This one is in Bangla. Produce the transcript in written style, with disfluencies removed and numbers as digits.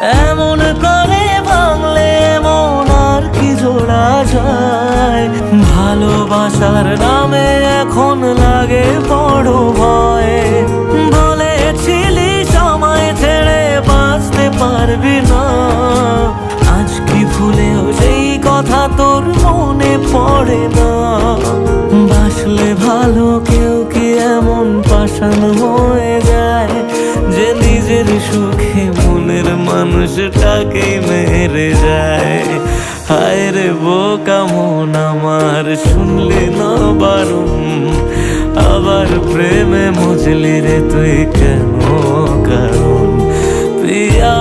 এমন করে ভাঙলে মন আর কি জোড়া যায়। ভালোবাসার নামে এখন লাগে বড় ভয়। বলেছিলি সময় ছেড়ে বাঁচতে পারবি না, আজ কি ভুলেও সেই কথা তোর মনে পড়ে না? বাসলে ভালো কেউ কি এমন পাষাণ হয়ে যায় যে নিজের সুখে মনের মানুষটাকে মেরে যায়? হায় রে বোকা মন আমার, শুনলি না বারণ, আবার প্রেমে মজলি রে তুই কেন? কারণ পিয়া